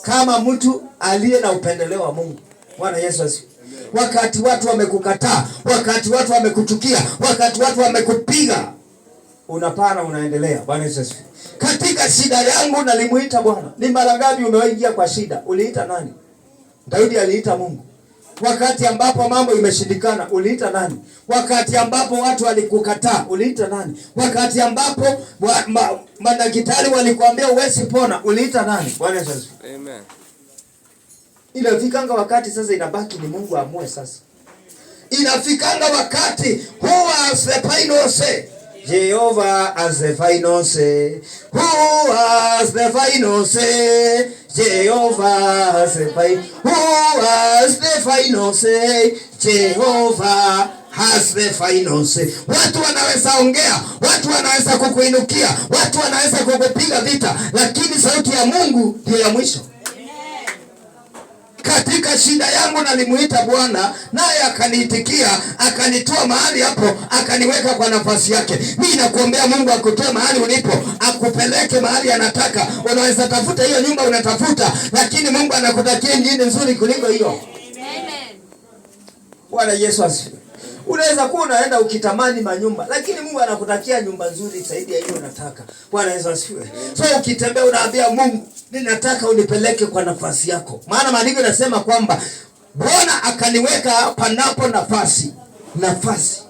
kama mtu aliye na upendeleo wa Mungu. Bwana Yesu asifiwe. Wakati watu wamekukataa, wakati watu wamekuchukia, wakati watu wamekupiga, unapana unaendelea. Bwana Yesu asifiwe. Katika shida yangu nalimuita Bwana. Ni mara ngapi umewaingia kwa shida? Uliita nani? Daudi aliita Mungu. Wakati ambapo mambo imeshindikana, uliita nani? Wakati ambapo watu walikukataa, uliita nani? Wakati ambapo madaktari walikwambia huwezi pona, uliita nani? Bwana Yesu asifiwe. Amen. Inafikanga wakati sasa inabaki ni Mungu amue sasa. Inafikanga wakati who has the final say? Jehovah has the final say. Who has the final say? Jehovah has the final. Who has the final say? Jehovah has the final say. Watu wanaweza ongea, watu wanaweza kukuinukia, watu wanaweza kukupiga vita, lakini sauti ya Mungu ndio ya mwisho. Katika shida yangu nalimuita Bwana, naye akaniitikia, akanitoa mahali hapo, akaniweka kwa nafasi yake. Mimi nakuombea Mungu akutoe mahali ulipo, akupeleke mahali anataka. Unaweza tafuta hiyo nyumba unatafuta, lakini Mungu anakutakia nyingine nzuri kuliko hiyo. Amen. Bwana Yesu asifiwe. Unaweza kuwa unaenda ukitamani manyumba, lakini Mungu anakutakia nyumba nzuri zaidi ya hiyo unataka. Bwana Yesu asifiwe. So ukitembea unaambia Mungu, ninataka unipeleke kwa nafasi yako. Maana maandiko yanasema kwamba Bwana akaniweka panapo nafasi. Nafasi.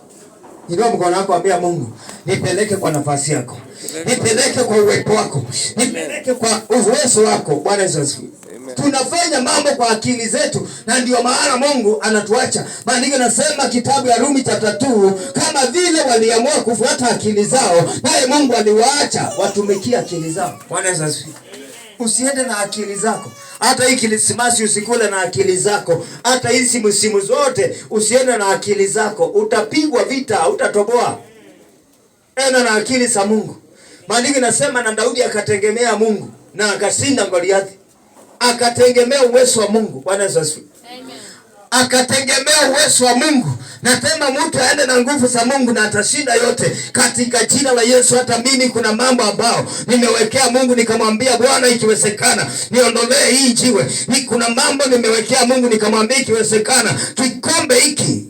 Inua mkono wako ambia Mungu, nipeleke kwa nafasi yako. Nipeleke kwa uwepo wako. Nipeleke kwa uwezo wako. Bwana Yesu asifiwe. Tunafanya mambo kwa akili zetu, na ndio maana Mungu anatuacha. Maandiko yanasema kitabu ya Rumi chapter 2, kama vile waliamua kufuata akili zao, naye Mungu aliwaacha watumikie akili zao. Bwana Yesu asifiwe. Usiende na akili zako. Hata hii Krismasi usikule na akili zako. Hata hizi msimu zote usiende na akili zako. Utapigwa vita, utatoboa. Enda na akili za Mungu. Maandiko yanasema na Daudi akategemea Mungu na akashinda Goliathi. Akategemea uwezo wa Mungu. Bwana Yesu asifiwe. Amen. Akategemea uwezo wa Mungu. Na tena mtu aende na nguvu za Mungu na atashinda yote katika jina la Yesu. Hata mimi kuna mambo ambao nimewekea Mungu, nikamwambia Bwana, ikiwezekana niondolee hii jiwe. Kuna mambo nimewekea Mungu, nikamwambia ikiwezekana kikombe hiki,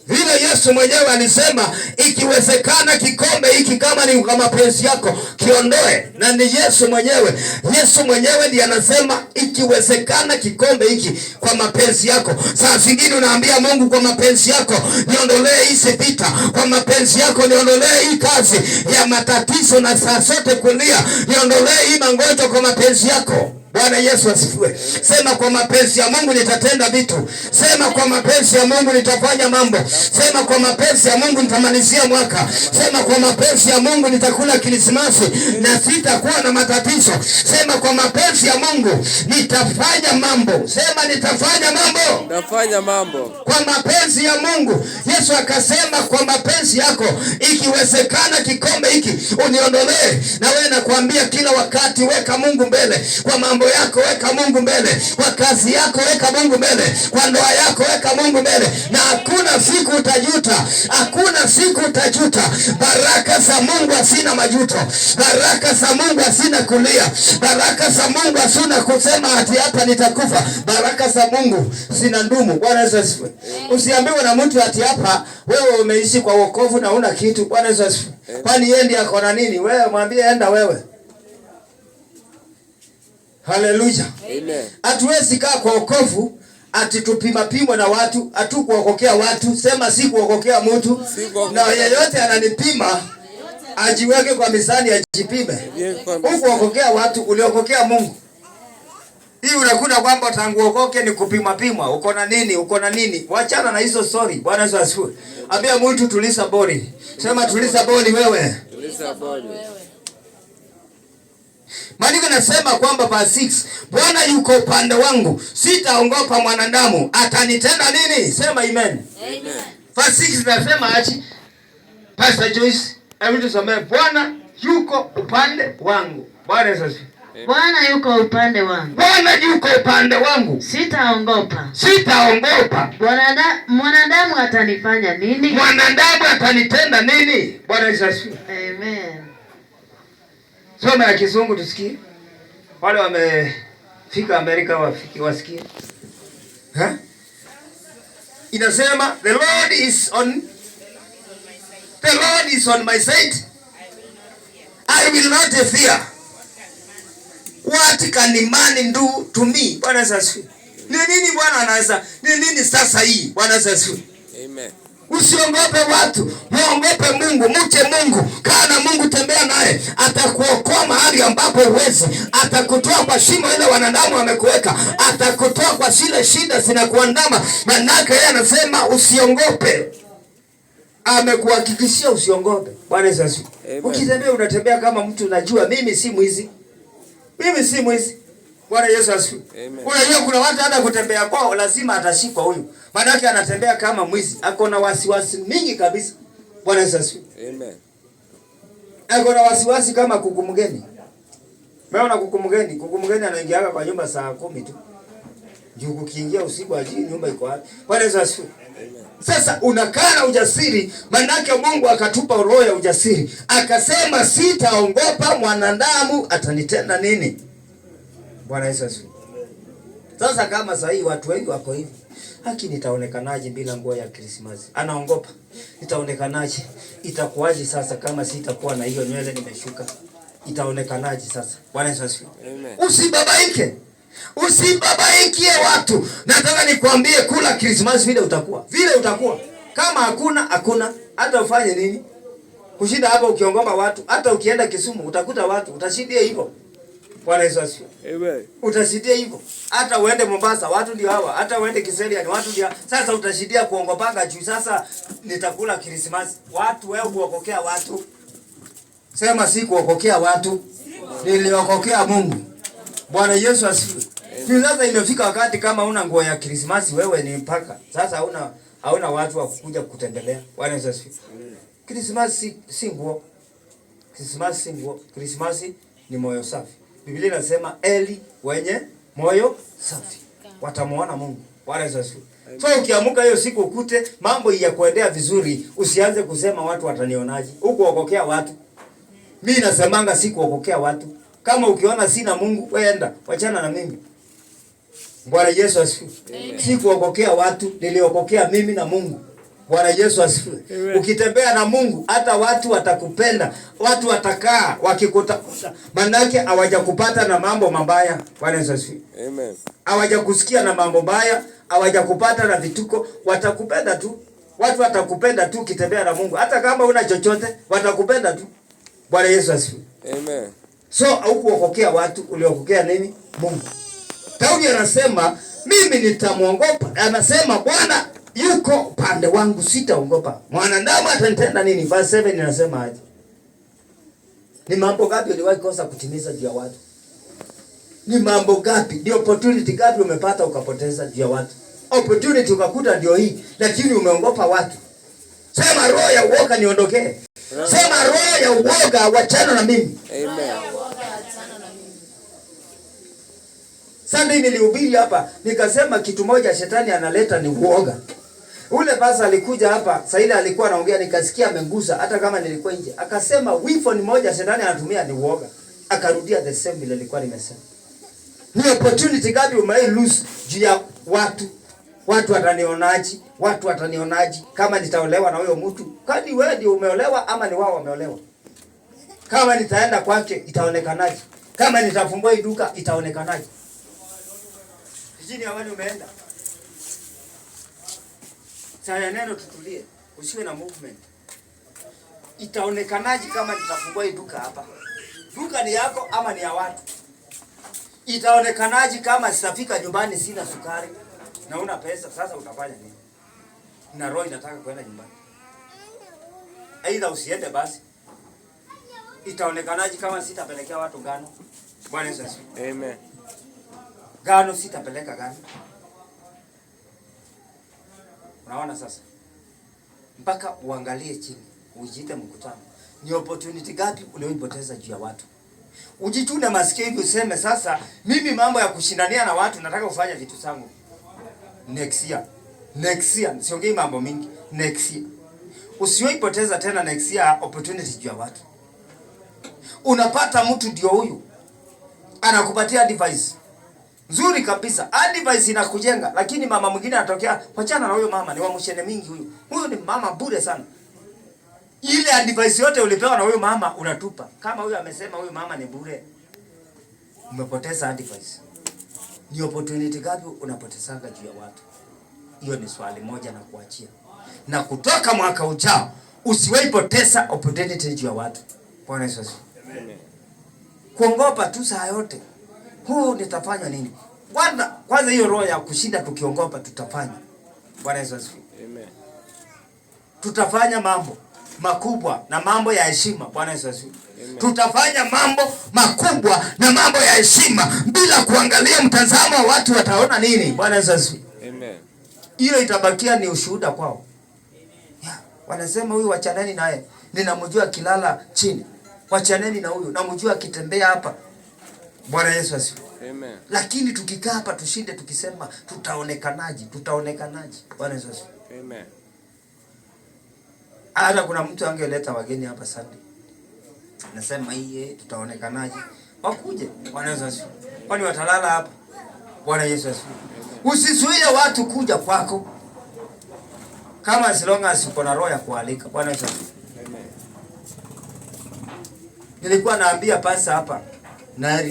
vile Yesu mwenyewe alisema ikiwezekana kikombe hiki kama ni kwa mapenzi yako kiondoe. Na ni Yesu mwenyewe. Yesu mwenyewe ndiye anasema ikiwezekana kikombe hiki kwa mapenzi yako. Saa zingine unaambia Mungu, kwa mapenzi yako niondolee hizi vita, kwa mapenzi yako niondolee hii kazi ya matatizo, na saa zote kulia niondolee hii magonjwa kwa mapenzi yako. Bwana Yesu asifiwe. Sema kwa mapenzi ya Mungu nitatenda vitu. Sema kwa mapenzi ya Mungu nitafanya mambo. Sema kwa mapenzi ya Mungu nitamalizia mwaka. Sema kwa mapenzi ya Mungu nitakula Krismasi na sitakuwa na matatizo. Sema kwa mapenzi ya Mungu nitafanya mambo. Sema nitafanya mambo. Nitafanya mambo. Kwa mapenzi ya Mungu. Yesu akasema kwa mapenzi yako ikiwezekana kikombe hiki uniondolee. Na wewe nakwambia kila wakati weka Mungu mbele. Kwa mambo yako weka Mungu mbele. Kwa kazi yako weka Mungu mbele. Kwa ndoa yako weka Mungu mbele. Na hakuna siku utajuta. Hakuna siku utajuta. Baraka za Mungu hasina majuto. Baraka za Mungu hasina kulia. Baraka za Mungu hasina kusema ati hapa nitakufa. Baraka za Mungu zina ndumu. Bwana Yesu asifiwe. Usiambiwe na mtu ati hapa wewe umeishi kwa wokovu na una kitu. Bwana Yesu asifiwe. Kwani yeye ndiye akona nini? Wewe mwambie enda wewe. Haleluya. Amen. Hatuwezi kaa kwa wokovu ati tupima na watu, hatukuokokea watu. Sema si kuokokea mtu. Na yeyote ananipima ajiweke kwa mizani ajipime. Ukuokokea watu, uliokokea Mungu. Hii unakuta kwamba tangu okoke ni kupima. Uko na nini? Uko na nini? Wachana na hizo story. Bwana Yesu asifiwe. Ambia mtu tuliza boli. Sema tuliza boli wewe. Tuliza boli. Maandiko nasema kwamba verse 6, Bwana yuko upande wangu, sitaogopa mwanadamu, atanitenda nini? Sema amen. Amen. Verse 6 nasema achi Pastor Joyce, hebu tusome Bwana yuko upande wangu. Bwana Yesu asifiwe. Bwana yuko upande wangu. Bwana yuko upande wangu. Sitaogopa. Sitaogopa. Mwanadamu atanifanya nini? Mwanadamu atanitenda nini? Bwana Yesu asifiwe. Amen. Soma ya Kizungu tusikie. Wale fika Amerika wasikie. Inasema the Lord is on my side. I will not fear. What can man do to me? Bwana sasa. Ni nini Bwana anaweza? Ni nini sasa hii? Bwana sasa. Amen. Usiogope watu, muogope Mungu, mche Mungu, kaa na Mungu, tembea naye, atakuokoa mahali ambapo huwezi, atakutoa kwa shimo ile wanadamu wamekuweka, atakutoa kwa zile shida zinakuandama. Manake yeye anasema usiogope. Amekuhakikishia usiogope. Bwana Yesu. Ukitembea unatembea kama mtu unajua mimi si mwizi. Mimi si mwizi. Bwana Yesu asifiwe. Unajua kuna watu hata kutembea kwao lazima atashikwa huyu. Maana yake anatembea kama mwizi. Ako na wasiwasi mingi kabisa. Bwana Yesu asifiwe. Amen. Ako na wasiwasi kama kuku mgeni. Umeona kuku mgeni? Kuku mgeni anaingia kwa nyumba saa 10 tu. Juu kukiingia usiku ajui nyumba iko wapi. Bwana Yesu asifiwe. Sasa unakaa na ujasiri, manake Mungu akatupa roho ya ujasiri. Akasema sitaogopa mwanadamu atanitenda nini? Bwana Yesu asifiwe. Sasa kama sasa hii watu wengi wako hivi, haki nitaonekanaje bila nguo ya Krismasi? Anaogopa. Nitaonekanaje? Itakuwaje sasa kama sitakuwa na hiyo nywele nimeshuka? Itaonekanaje sasa? Bwana Yesu asifiwe. Usibabaike. Usibabaikie watu. Nataka nikwambie kula Krismasi vile utakuwa. Vile utakuwa. Kama hakuna, hata ufanye nini? Kushinda hapa ukiongoma watu, hata ukienda Kisumu utakuta watu, utashindia hivyo. Bwana Yesu asifiwe. Amen. Utashindia hivyo. Hata uende Mombasa watu ndio hawa, hata uende Kiseria ni watu ndio. Sasa utashindia kuongopanga juu sasa nitakula Krismasi. Watu wewe kuokokea watu. Sema si kuokokea watu. Niliokokea Mungu. Bwana Yesu asifiwe. Sasa imefika wakati kama una nguo ya Krismasi wewe ni mpaka. Sasa hauna watu wa kukuja kutembelea. Bwana Yesu asifiwe. Krismasi si nguo. Krismasi si nguo. Krismasi ni moyo safi. Biblia inasema eli wenye moyo safi watamuona Mungu. Bwana Yesu asifiwe. So ukiamuka hiyo siku ukute mambo ya kuendea vizuri, usianze kusema watu watanionaje. Huko okokea watu. Mimi nasemanga si kuokokea watu. Kama ukiona sina Mungu, wewe enda, wachana na mimi. Bwana Yesu asifiwe. Si kuokokea watu, niliokokea mimi na Mungu. Bwana Yesu asifiwe. Ukitembea na Mungu, hata watu watakupenda, watu watakaa wakikutafuta. Manake hawajakupata na mambo mabaya. Bwana Yesu asifiwe. Amen. Hawajakusikia na mambo mabaya, hawajakupata na vituko, watakupenda tu. Watu watakupenda tu ukitembea na Mungu. Hata kama una chochote, watakupenda tu. Bwana Yesu asifiwe. Amen. So haukuokokea watu, uliokokea nini? Mungu. Daudi anasema mimi nitamuogopa. Anasema Bwana yuko pande wangu, sitaogopa. Mwanadamu atanitenda nini? Verse 7 inasema aje? Ni mambo gapi uliwahi kosa kutimiza juu ya watu? Ni mambo gapi? Ni opportunity gapi umepata ukapoteza juu ya watu? Opportunity ukakuta ndio hii, lakini umeogopa watu. Sema roho ya uoga niondokee. Sema roho ya uoga wachana na mimi. Amen. Sunday nilihubiri hapa, nikasema kitu moja shetani analeta ni uoga. Ule pasa alikuja hapa, Saida alikuwa anaongea nikasikia amengusa hata kama nilikuwa nje. Akasema weapon moja shetani anatumia ni uoga. Akarudia the same vile nilikuwa nimesema. Ni opportunity gapi umai lose juu ya watu? Watu watanionaje? Watu watanionaje kama nitaolewa na huyo mtu? Kani wewe ndio umeolewa ama ni wao wameolewa? Kama nitaenda kwake itaonekanaje? Kama nitafumbua hii duka itaonekanaje? Jini awali umeenda. Sasa neno tutulie, usiwe na movement. Itaonekanaje kama nitafungua hii duka hapa? Duka ni yako ama ni ya watu? Itaonekanaje kama sitafika nyumbani sina sukari na una pesa? Sasa utafanya nini? Na roho inataka kwenda nyumbani. Aidha usiende basi. Itaonekanaje kama sitapelekea watu ngano? Bwana Yesu asifiwe. Amen. Ngano sitapeleka ngano. Unaona sasa? Mpaka uangalie chini, ujiite mkutano. Ni opportunity gapi ulioipoteza juu ya watu? Ujitune masikio hivi useme sasa mimi mambo ya kushindania na watu nataka kufanya vitu zangu. Next year. Siongei mambo mingi. Next year. Usiwaipoteza tena next year opportunity juu ya watu. Unapata mtu ndio huyu. Anakupatia advice. Nzuri kabisa. Advice inakujenga, lakini mama mwingine anatokea, wachana na huyo mama, ni wa mshene mingi huyo. Huyo ni mama bure sana. Ile advice yote ulipewa na huyo mama unatupa. Kama huyo amesema huyo mama ni bure, umepoteza advice. Ni opportunity gapi unapotezanga juu ya watu? Hiyo ni swali moja na kuachia. Na kutoka mwaka ujao usiwahi poteza opportunity juu ya watu. Bwana Yesu asifiwe. Amen. Kuongopa tu saa yote. Nitafanya nini? Kwanza hiyo roho ya kushinda tukiongopa tutafanya. Bwana Yesu asifiwe. Amen. Tutafanya mambo makubwa na mambo ya heshima. Bwana Yesu asifiwe. Tutafanya mambo makubwa na mambo ya heshima bila kuangalia mtazamo wa watu wataona nini. Bwana Yesu asifiwe. Amen. Hiyo itabakia ni ushuhuda kwao. Wanasema huyu wachaneni naye. Ninamjua kilala chini. Wachaneni na huyu. Namjua akitembea hapa. Bwana Yesu asifiwe. Amen. Lakini tukikaa hapa tushinde tukisema tutaonekanaje? Bwana Yesu asifiwe. Amen. Hata kuna mtu angeleta wageni hapa Sunday. Nasema hii tutaonekanaje? Wakuje. Bwana Yesu asifiwe. Kwani watalala hapa? Bwana Yesu asifiwe. Usizuie watu kuja kwako. Kama as long as uko na roho ya kualika. Bwana Yesu asifiwe. Amen. Nilikuwa naambia pasa hapa na